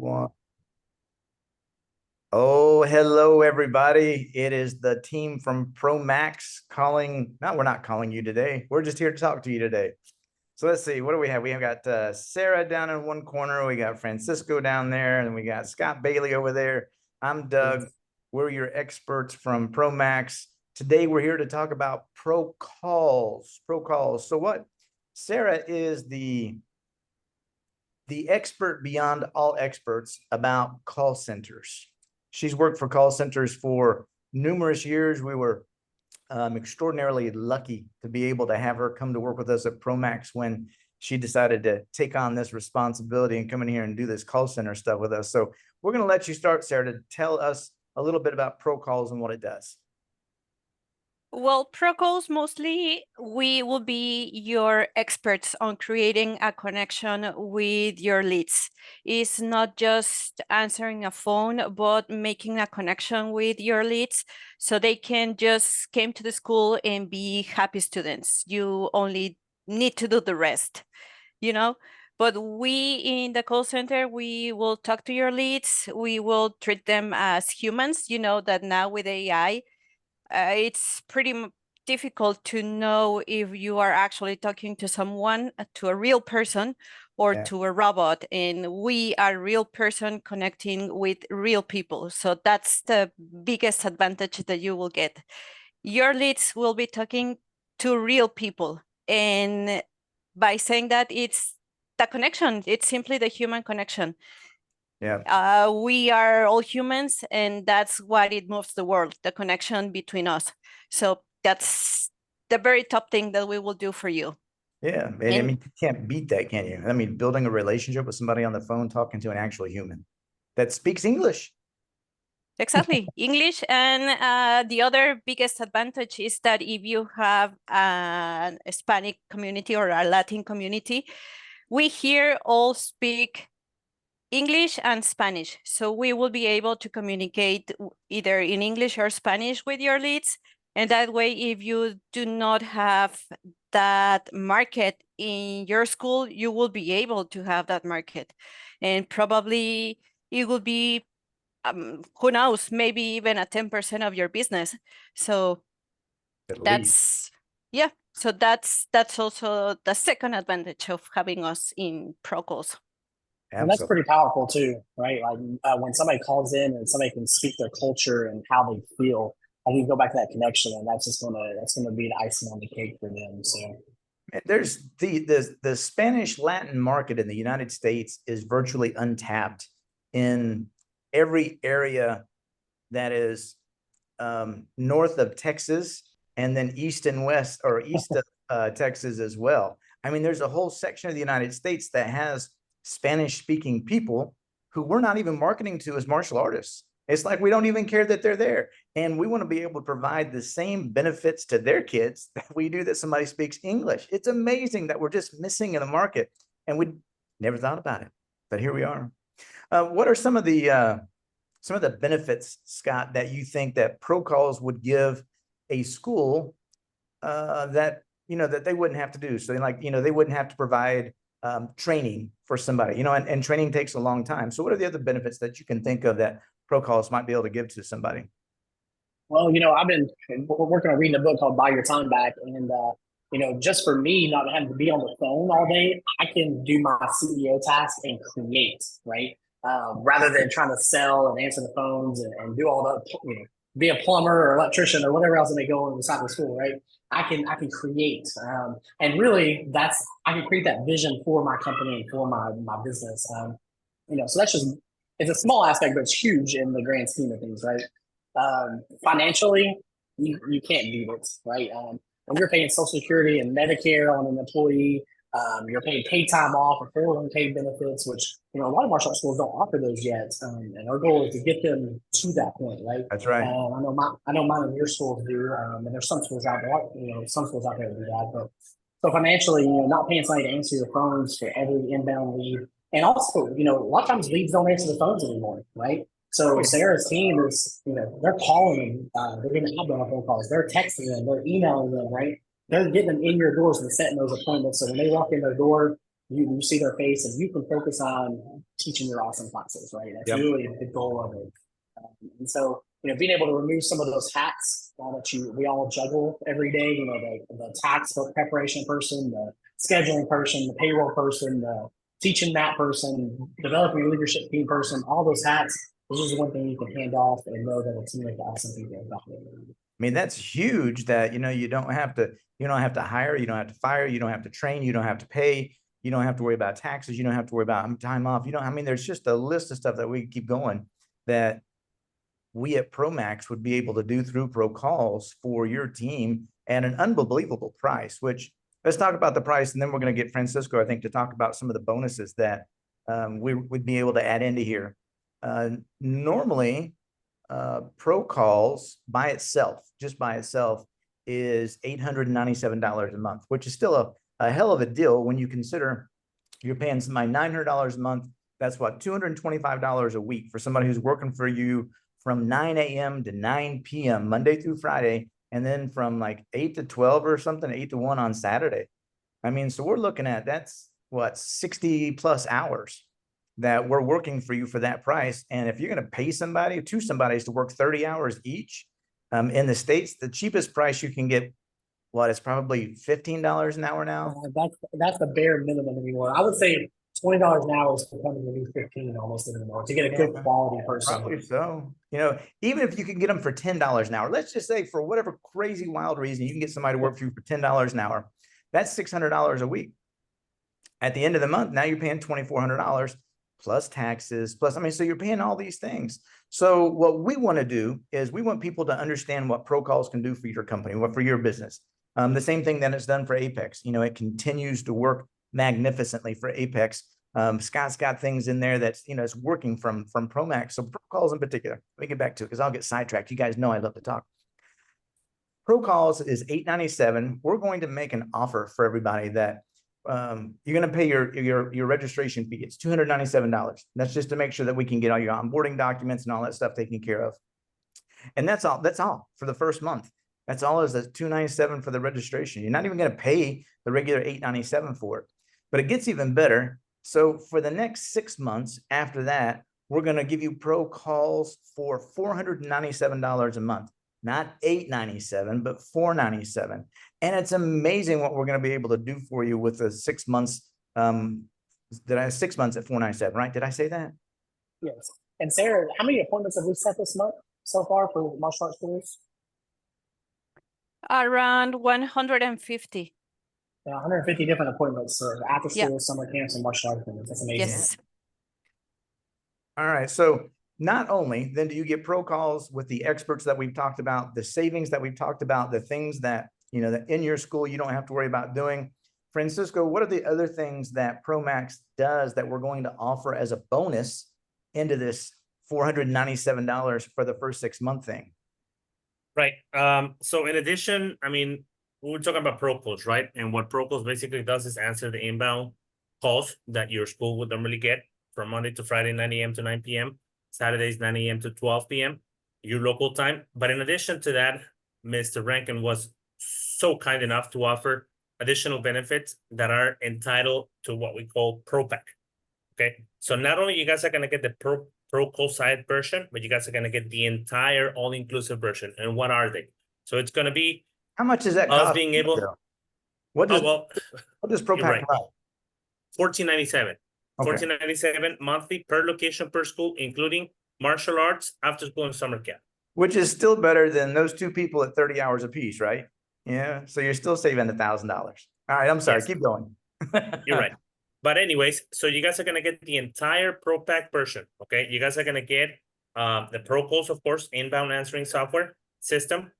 One. Oh, hello, everybody. It is the team from ProMax calling. No, we're not calling you today. We're just here to talk to you today. So let's see. What do we have? We have got Sarah down in one corner. We got Francisco down there, and we got Scott Bailey over there. I'm Doug. We're your experts from ProMax. Today, we're here to talk about ProCalls. ProCalls. So what? Sarah is the expert beyond all experts about call centers. She's worked for call centers for numerous years. We were extraordinarily lucky to be able to have her come to work with us at ProMax when she decided to take on this responsibility and come in here and do this call center stuff with us. So we're going to let you start, Sarah, to tell us a little bit about ProCalls and what it does. Well, ProCalls, mostly we will be your experts on creating a connection with your leads. It's not just answering a phone, but making a connection with your leads so they can just came to the school and be happy students. You only need to do the rest, you know? But we in the call center, we will talk to your leads. We will treat them as humans. You know that now with AI, it's pretty difficult to know if you are actually talking to someone, to a real person, or to a robot. And we are real person connecting with real people. So that's the biggest advantage that you will get. Your leads will be talking to real people. And by saying that, it's the connection. It's simply the human connection. Yeah. We are all humans, and that's what it moves the world, the connection between us. So that's the very top thing that we will do for you. Yeah. And I mean, you can't beat that, can you? I mean, building a relationship with somebody on the phone, talking to an actual human that speaks English. Exactly. English. And the other biggest advantage is that if you have a Hispanic community or a Latin community, we here all speak English and Spanish. So we will be able to communicate either in English or Spanish with your leads. And that way, if you do not have that market in your school, you will be able to have that market. And probably it will be, who knows, maybe even a 10% of your business. So yeah. So that's also the second advantage of having us in ProCalls. And that's pretty powerful too, right? Like when somebody calls in and somebody can speak their culture and how they feel, I think go back to that connection, and that's gonna be the icing on the cake for them. So there's the Spanish Latin market in the United States is virtually untapped in every area that is north of Texas, and then east and west, or east of Texas as well. I mean, there's a whole section of the United States that has Spanish-speaking people who we're not even marketing to as martial artists. It's like we don't even care that they're there. And we want to be able to provide the same benefits to their kids that we do that somebody speaks English. It's amazing that we're just missing in the market, and we never thought about it, but here we are. What are some of the benefits, Scott, that you think that ProCalls would give a school that they wouldn't have to do? So they wouldn't have to provide training for somebody, and training takes a long time. So what are the other benefits that you can think of that ProCalls might be able to give to somebody? Well, I've been working on reading a book called Buy Your Time Back. And, just for me, not having to be on the phone all day, I can do my CEO task and create, right? Rather than trying to sell and answer the phones and do all the, be a plumber or electrician or whatever else that may go on inside the school, right? I can create, and really I can create that vision for my company and for my business. So that's it's a small aspect, but it's huge in the grand scheme of things, right? Financially, you can't beat it, right? When you're paying Social Security and Medicare on an employee, you're paying paid time off or 401k benefits, which a lot of martial arts schools don't offer those yet. And our goal is to get them to that point, right? That's right. I know mine and your schools do, and there's some schools out there, some schools out there that do that. But so financially, not paying somebody to answer your phones for every inbound lead, and also, a lot of times leads don't answer the phones anymore, right? So Sarah's team is, they're calling them, they're going to have them phone calls, they're texting them, they're emailing them, right? They're getting them in your doors and setting those appointments. So when they walk in their door, you see their face and you can focus on teaching your awesome classes, right? That's Yep. really the goal of it. And so, being able to remove some of those hats that we all juggle every day, the tax preparation person, the scheduling person, the payroll person, the teaching that person, developing your leadership team person, all those hats. This is one thing you can hand off and know that it's like awesome people about it. I mean, that's huge that, you don't have to hire, you don't have to fire, you don't have to train, you don't have to pay, you don't have to worry about taxes, you don't have to worry about time off. There's just a list of stuff that we keep going that we at ProMax would be able to do through ProCalls for your team at an unbelievable price, which let's talk about the price. And then we're going to get Francisco, I think, to talk about some of the bonuses that we would be able to add into here. Normally, ProCalls by itself, just by itself, is $897 a month, which is still a hell of a deal when you consider you're paying somebody $900 a month. That's what, $225 a week for somebody who's working for you from 9 a.m. to 9 p.m. Monday through Friday, and then from like 8 to 12 or something, 8 to 1 on Saturday. So we're looking at, that's what, 60 plus hours that we're working for you for that price. And if you're going to pay two somebodies to work 30 hours each, in the States, the cheapest price you can get, it's probably $15 an hour now. That's the bare minimum anymore. I would say $20 an hour is becoming the new 15 almost anymore to get a good quality person. Probably so. Even if you can get them for $10 an hour, let's just say for whatever crazy wild reason, you can get somebody to work for you for $10 an hour. That's $600 a week. At the end of the month, now you're paying $2,400 plus taxes, so you're paying all these things. So what we want to do is we want people to understand what ProCalls can do for your company, for your business. The same thing that it's done for Apex. It continues to work magnificently for Apex. Scott's got things in there that's, it's working from ProMax. So ProCalls in particular, let me get back to it because I'll get sidetracked. You guys know I love to talk. ProCalls is $897. We're going to make an offer for everybody that you're going to pay your registration fee. It's $297. That's just to make sure that we can get all your onboarding documents and all that stuff taken care of. And that's all for the first month. That's all is the $297 for the registration. You're not even going to pay the regular $897 for it, but it gets even better. So for the next 6 months after that, we're going to give you ProCalls for $497 a month. Not $897, but $497. And it's amazing what we're going to be able to do for you with the 6 months. 6 months at $497, right? Did I say that? Yes. And Sarah, how many appointments have we set this month so far for martial arts schools? Around 150. 150 different appointments for after school, summer camps, and martial arts appointments. That's amazing. Yes. All right. So not only then do you get ProCalls with the experts that we've talked about, the savings that we've talked about, the things that, that in your school you don't have to worry about doing. Francisco, what are the other things that ProMax does that we're going to offer as a bonus into this $497 for the first 6 month thing? Right. So in addition, we're talking about ProCalls, right? And what ProCalls basically does is answer the inbound calls that your school would normally get from Monday to Friday, 9 a.m. to 9 p.m., Saturdays, 9 a.m. to 12 p.m., your local time. But in addition to that, Mr. Rankin was so kind enough to offer additional benefits that are entitled to what we call ProPack. Okay. So not only you guys are going to get the ProCall side version, but you guys are going to get the entire all-inclusive version. And what are they? So it's going to be, how much does that us cost? being able, what does ProPack right. cost? $14.97. Okay. $14.97 monthly per location per school, including martial arts, after school, and summer camp. Which is still better than those two people at 30 hours a piece, right? Yeah. So you're still saving $1,000. All right. I'm sorry. Yes. Keep going. You're right. But anyways, so you guys are going to get the entire ProPack version. Okay. You guys are going to get the ProCalls, of course, inbound answering software system,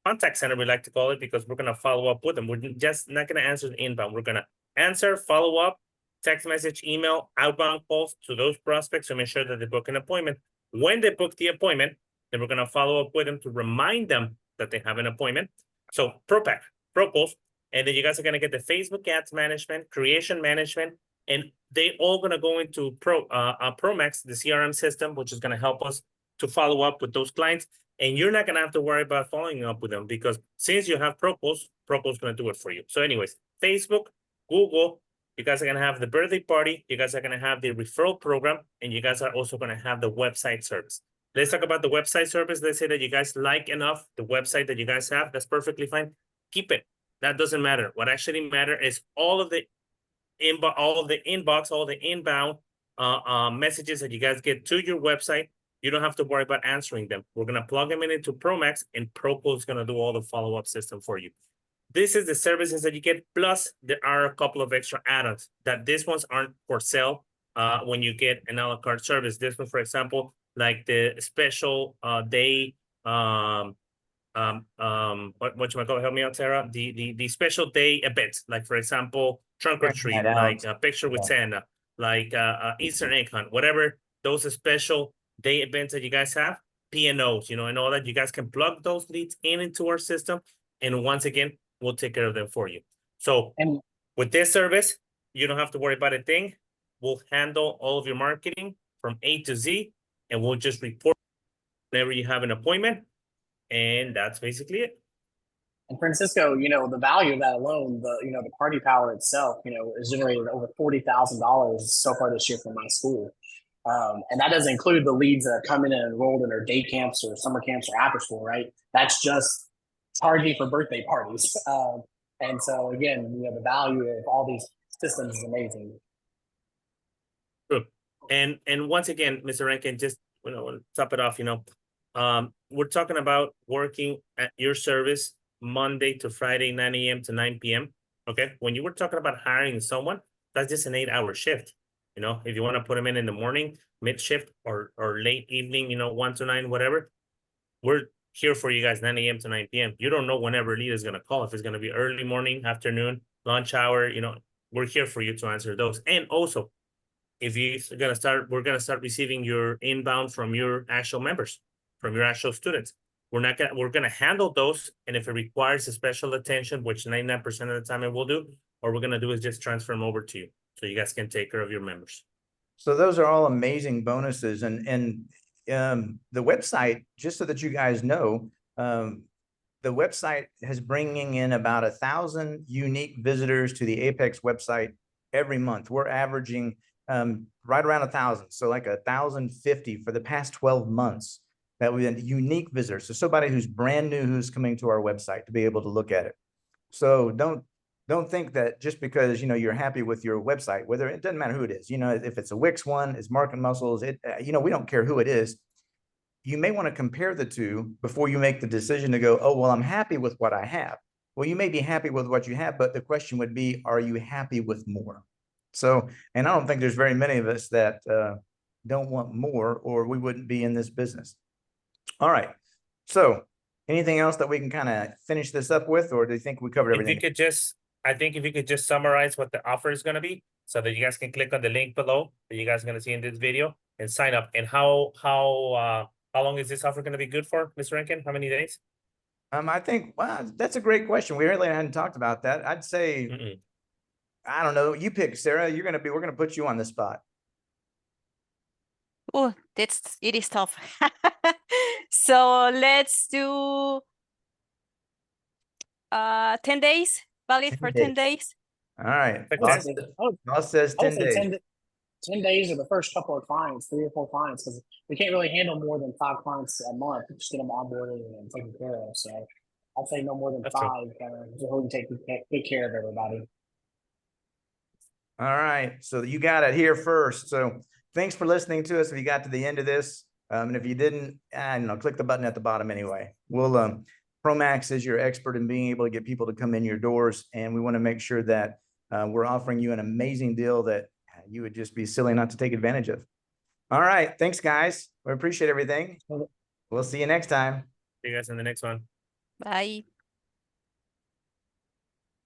contact center, we like to call it, because we're going to follow up with them. We're just not going to answer the inbound. We're going to answer, follow up, text message, email, outbound calls to those prospects to make sure that they book an appointment. When they book the appointment, then we're going to follow up with them to remind them that they have an appointment. So ProPack, ProCalls, and then you guys are going to get the Facebook ads management, creation management, and they all going to go into ProMax, the CRM system, which is going to help us to follow up with those clients. And you're not going to have to worry about following up with them, because since you have ProCalls, ProCalls is going to do it for you. So anyways, Facebook, Google, you guys are gonna have the birthday party, you guys are gonna have the referral program, and you guys are also gonna have the website service. Let's talk about the website service. Let's say that you guys like enough the website that you guys have. That's perfectly fine. Keep it. That doesn't matter. What actually matters is all of the inbox, all the inbound messages that you guys get to your website. You don't have to worry about answering them. We're gonna plug them into ProMax, and ProCalls is gonna do all the follow-up system for you. This is the services that you get, plus there are a couple of extra add-ons that these ones aren't for sale when you get an a la carte service. This one, for example, like the special day, what you call, help me out, Sarah, the special day events, like for example, trunk or treat, like a picture with Santa, like Easter egg hunt, whatever those special day events that you guys have, P&Os, you know, and all that, you guys can plug those leads into our system, and once again, we'll take care of them for you. So And with this service, you don't have to worry about a thing. We'll handle all of your marketing from A to Z, and we'll just report whenever you have an appointment. And that's basically it. And Francisco, you know, the value of that alone, the party power itself, you know, is generated over $40,000 so far this year from my school. And that doesn't include the leads that are coming in and enrolled in our day camps or summer camps or after school, right? That's just charging for birthday parties. And so again, you know, the value of all these systems is amazing. True. And once again, Mr. Rankin, just, you know, top it off, you know, we're talking about working at your service Monday to Friday, 9 a.m. to 9 p.m. Okay. When you were talking about hiring someone, that's just an 8-hour shift. You know, if you want to put them in the morning, mid shift, or late evening, you know, 1 to 9, whatever, we're here for you guys 9 a.m. to 9 p.m. You don't know whenever lead is going to call, if it's going to be early morning, afternoon, lunch hour, you know, we're here for you to answer those. And also, if you're going to start, we're going to start receiving your inbound from your actual members, from your actual students. We're going to handle those. And if it requires a special attention, which 99% of the time it will do, what we're going to do is just transfer them over to you, so you guys can take care of your members. So those are all amazing bonuses, and the website, just so that you guys know, the website has bringing in about 1,000 unique visitors to the Apex website every month. We're averaging right around 1,000, so like 1,050 for the past 12 months. That we've been unique visitors. So somebody who's brand new who's coming to our website to be able to look at it. So don't think that just because, you know, you're happy with your website, whether it doesn't matter who it is, you know, if it's a Wix one, it's Market Muscles, you know, we don't care who it is. You may want to compare the two before you make the decision to go, oh, well, I'm happy with what I have. Well, you may be happy with what you have, but the question would be, are you happy with more? So, and I don't think there's very many of us that don't want more, or we wouldn't be in this business. All right. So anything else that we can kind of finish this up with, or do you think we covered everything? I think if you could just summarize what the offer is going to be, so that you guys can click on the link below that you guys are going to see in this video and sign up. And how long is this offer going to be good for, Mr. Rankin? How many days? I think, well, that's a great question. We really hadn't talked about that. I'd say, I don't know. You pick, Sarah. We're going to put you on the spot. Oh, it is tough. So let's do 10 days, valid 10 for 10 days. All right. Okay. Boss says 10 days. 10 days are the first couple of clients, 3 or 4 clients, because we can't really handle more than 5 clients a month, just get them onboarded and taken care of. So I'd say no more than 5, so we can take good care of everybody. All right. So you got it here first. So thanks for listening to us. If you got to the end of this, and if you didn't, I don't know, click the button at the bottom anyway. We'll, ProMax is your expert in being able to get people to come in your doors. And we want to make sure that we're offering you an amazing deal that you would just be silly not to take advantage of. All right. Thanks, guys. We appreciate everything. We'll see you next time. See you guys in the next one. Bye.